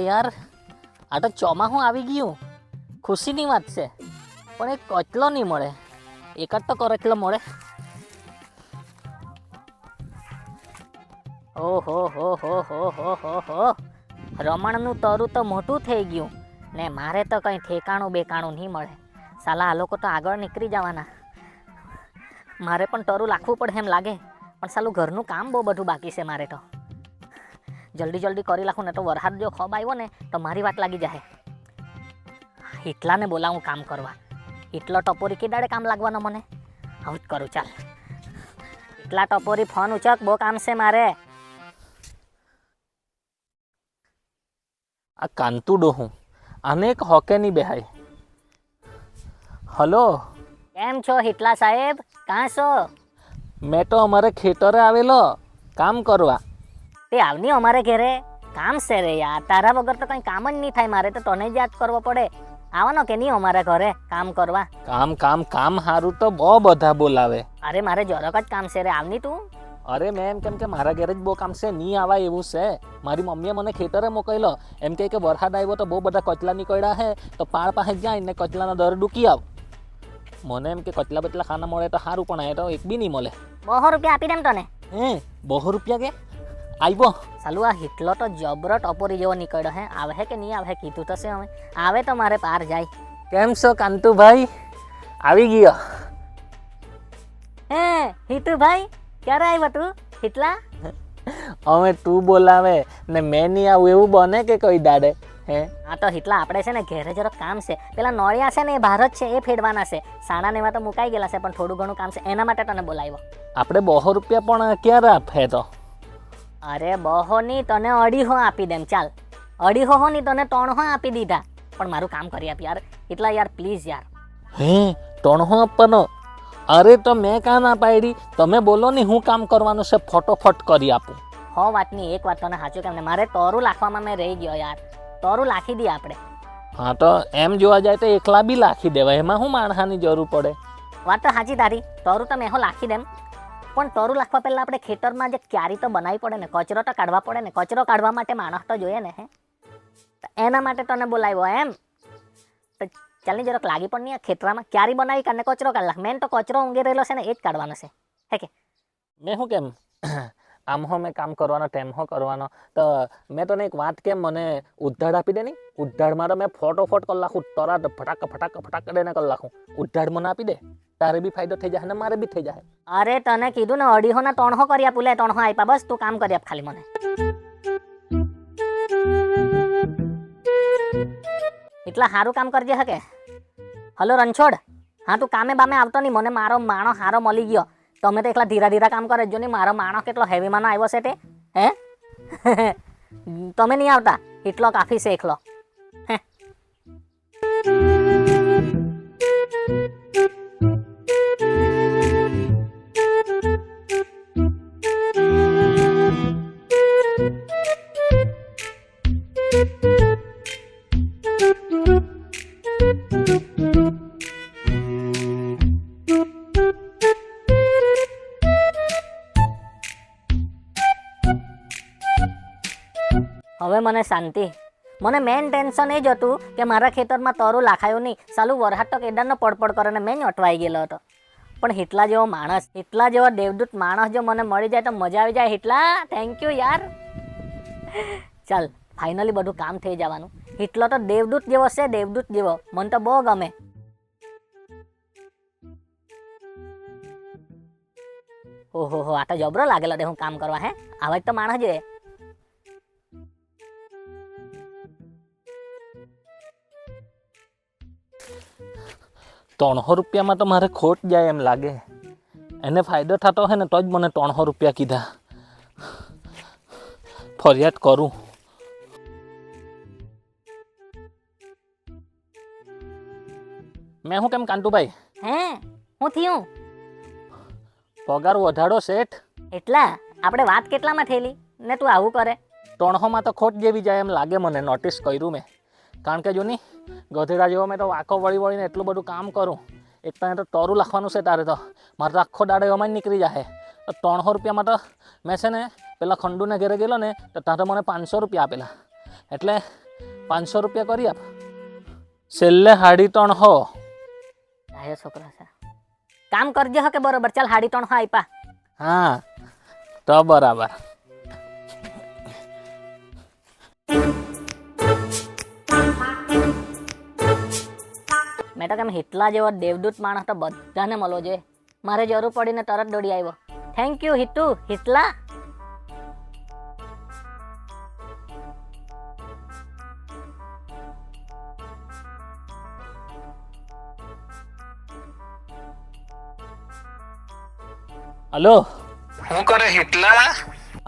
યાર આ તો ચોમાસું આવી ગયું, ખુશીની વાત છે, પણ એક કચલો નહીં મળે. એક જ તો કરચલો મળે. ઓહો હો હો હો હો હો હો રમણનું તરું તો મોટું થઈ ગયું ને મારે તો કંઈ ઠેકાણું બેકાણું નહીં મળે. સાલા આ લોકો તો આગળ નીકળી જવાના. મારે પણ તરું લાખવું પડે એમ લાગે, પણ સાલું ઘરનું કામ બહુ બધું બાકી છે. મારે તો જલ્દી જલ્દી કરી નાખું ને તો વરસાદ જો ખોબ આવ્યો ને તો મારી વાત લાગી જાય. હિટલાને બોલાવું કામ કરવા. હિટલો ટપોરી કેદાડે કામ લાગવાનો મને? આવું જ કરું. ચાલ હિટલા ટપોરી ફોન ઉચક, બહુ કામ છે મારે. આ કાંતુ ડોહું આને એક હોકે નહીં બેહાય. હલો, કેમ છો હિટલા સાહેબ? કાં છો? મેં તો અમારે ખેતરે આવેલો કામ કરવા. તે આવની અમારે ઘરે કામ છે રે યાર. તારા વગર તો કંઈ કામ જ નહીં થાય. મારે તો તને જ યાદ કરવો પડે. આવવાનો કે નહીં અમારા ઘરે કામ કરવા? કામ કામ કામ સારું તો બહુ બધા બોલાવે. અરે મારે જરાક જ કામ છે રે. આવની તું? અરે મેં એમ કેમ કે મારા ઘરે જ બહુ કામ છે, નહીં આવાય એવું છે. મારી મમ્મીએ મને ખેતરે મોકલ્યો. એમ કે વરસાદ આવ્યો તો બહુ બધા કચલા નીકળ્યા છે, તો પાળ પાસે જાય ને કચલાના દર ડૂકી આવ. મને એમ કે કચલા બચલા ખાના મળે તો સારું, પણ એ તો એક બી નહીં મળે. 200 રૂપિયા આપી દેમ તને. 200 રૂપિયા કે આવ્યો? સાલું આ હિટલો તો જબરો ટપોરી જેવો નીકળ્યો હે. આવે કે નહીં આવે કીધું તો છે. હવે આવે તો મારે પાર જાય. કેમ છો કાંતુભાઈ? આવી ગયો. હે હિતુભાઈ, ક્યારે આવ્યો તું હિટલા? હવે તું બોલાવે ને મેં નહીં આવું એવું બને કે કોઈ દાડે? હે હા તો હિટલા આપણે છે ને ઘરે જરાક કામ છે. પેલા નોળિયા છે ને એ ભારત છે, એ ફેડવાના છે. સાણાને એમાં તો મુકાઈ ગયેલા છે, પણ થોડું ઘણું કામ છે. એના માટે તને બોલાવ્યો. આપણે 200 રૂપિયા પણ ક્યારે આપે તો? અરે 200 ની તને 250 આપી દેમ. ચાલ 250 ની તને 300 આપી દીધા, પણ મારું કામ કરી આપ યાર. એટલા યાર પ્લીઝ યાર. હે 300 આપવાનો? અરે તો મેં કાં ના પાડી? તમે બોલો ને, હું કામ કરવાનું છે ફટોફટ કરી આપું. વાતની એક વાત તને સાચું કેમ ને, મારે તોરું લાખવામાં મેં રહી ગયો યાર. તોરું લાખી દઈએ આપણે. હા તો એમ જોવા જાય તો એકલા બી લાખી દેવાય. એમાં શું માણસાની જરૂર પડે? વાત તો સાચી તારી. તોરું તો મેં લાખી દેમ, પણ તોરું લાખવા પહેલાં આપણે ખેતરમાં જે ક્યારી તો બનાવી પડે ને, કચરો તો કાઢવા પડે ને. કચરો કાઢવા માટે માણસ તો જોઈએ ને. હે તો એના માટે તને બોલાવ્યો એમ. તો ચાલની જરાક લાગી પણ નહીં. ખેતરમાં ક્યારી બનાવી કાઢને કચરો કાઢ લાખ. મેન તો કચરો ઊંઘી રહેલો છે ને, એ જ કાઢવાનો છે. હે કે મેં શું કેમ આમ હો મેં કામ કરવાનો, તેમ હો કરવાનો. તો મેં તને એક વાત કેમ, મને ઉધાડ આપી દે નહીં? ઉધાડમાં તો મેં ફોટોફોટ કરી નાખું. તરત ફટાક ફટાક ફટાક દઈને કરી નાખું. ઉધાડ મને આપી દે, તારે બી ફાયદો થઈ જાય ને મારે બી થઈ જાય. અરે તને કીધું ને 250 ના 300 કરી આપું. લે 300 આપ્યા, બસ તું કામ કરી આપ ખાલી મને. એટલા સારું કામ કરજે. હકે હલો રણછોડ, હા તું કામે બામે આવતો નહીં. મને મારો માણસ સારો મળી ગયો. તમે તો એકલા ધીરા ધીરા કામ કરે. જો નહીં મારો માણસ કેટલો હેવી માનો આવ્યો છે તે. હે તમે નહીં આવતા? એટલો કાફી છે એકલો. હવે મને શાંતિ. મને મેઇન ટેન્શન એ જ હતું કે મારા ખેતરમાં તરું લાખાયું નહીં. સાલું વરસાદ તો કેદારનો પડપડ કરે ને મેં જ અટવાઈ ગયેલો હતો. પણ હિટલા જેવો માણસ, હિટલા જેવો દેવદૂત માણસ જો મને મળી જાય તો મજા આવી જાય. હિટલા થેન્ક યુ યાર. ચાલ ફાઇનલી બધું કામ થઈ જવાનું. હિટલો તો દેવદૂત જેવો છે, દેવદૂત જેવો. મને તો બહુ ગમે. ઓહો આ તો જબરો લાગેલો દે હું કામ કરવા. હે આવા જ તો માણસ જોઈએ. ₹300 તો મારે ખોટ જાય એમ લાગે. એને ફાયદો થતો હોય ને તો જ મને 300 રૂપિયા કીધા. ફરિયાદ કરું. મેં શું કેમ કાંતુભાઈ? હે હું થયું? પગાર વધારો શેઠ. એટલા આપણે વાત કેટલામાં થયેલી ને તું આવું કરે? 300 તો ખોટ જેવી જાય એમ લાગે મને. નોટિસ કર્યું મેં. કારણ કે જો નહીં ગધેડા જેવો મેં તો વાંકો વળી વળીને એટલું બધું કામ કરું. એક તો તરું લખવાનું છે તારે તો. મારે તો આખો દાડો એમાં જ નીકળી જાય. તો 300 રૂપિયામાં તો મેં છે ને પેલા ખંડુને ઘરે ગયેલો ને તો ત્યાં તો મને 500 રૂપિયા આપેલા. એટલે ₹500 કરી આપ. છેલ્લે 3.5 હો. આયો છોકરો છે. કામ કરજે હો કે બરોબર. ચાલ 3.5 આપ્યા. હા તો બરાબર. મેં તો કેમ હિટલા જેવો દેવદૂત માણસ તો બધાને મળવો જોઈએ. મારે જરૂર પડીને તરત દોડી આવ્યો. થેન્ક યુ હિતુ હિટલા. હલો. હું કરે હિટલા?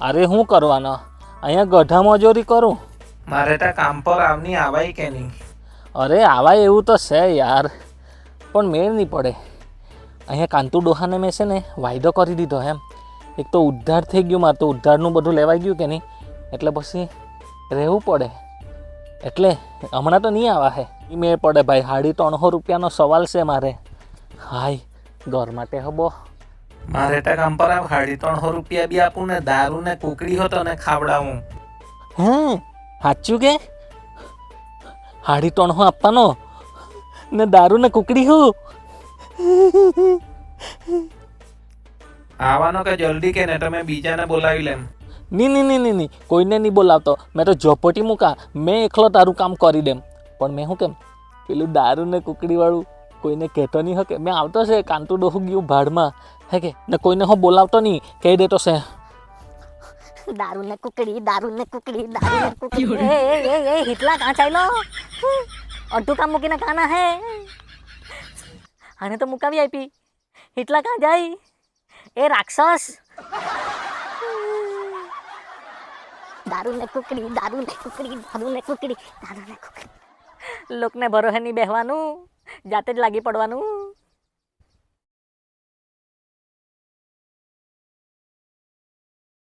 અરે શું કરવાનો, અહીંયા ગઢા મજૂરી કરું. મારે ત્યાં કામ પર આવની આવાય કે નહીં? અરે આવાય એવું તો છે યાર, પણ મેળ નહીં પડે. અહીંયા કાંતુ ડોહાને મેં છે ને વાયદો કરી દીધો એમ. એક તો ઉદ્ધાર થઈ ગયું, મારે તો ઉદ્ધારનું બધું લેવાઈ ગયું કે નહીં, એટલે પછી રહેવું પડે. એટલે હમણાં તો નહીં આવા હે. એ મેળ પડે ભાઈ. ₹350 સવાલ છે મારે. હાય ઘર માટે હબો. મારે ત્યાં કામ પર આવ, ₹350 બી આપું ને દારૂ ને કુકડી હતો ને ખાવડાવું. હે સાચું કે? 350 આપવાનો ને દારૂ ને કુકડી હું? આવવાનો કે જલ્દી કે ને તમે બીજાને બોલાવી લેમ. નહીં, કોઈને નહીં બોલાવતો. મેં તો ઝોપટી મૂકા, મેં એકલો તારું કામ કરી દેમ. પણ મેં શું કેમ પેલું દારૂ ને કુકડીવાળું કોઈને કહેતો નહીં હકે. મેં આવતો છે, કાંતુ ડોહું ગયું ભાડમાં હે કે, ને કોઈને હું બોલાવતો નહીં, કહી દેતો છે. દારૂ ને કુકડી દારૂ ને કુકડી દારૂ ને કુકડી. એ હિટલા કાં ચાલ્યો? અડધું કામ મૂકીને કાના હે. આને તો મુકાવી આપી. હિટલા કાં જાય? એ રાક્ષસ. દારૂ ને કુકડી દારૂ ને કુકડી દારૂ ને કુકડી દારૂ ને કુકડી. લોકને ભરોસે નહીં બેહવાનું, જાતે જ લાગી પડવાનું.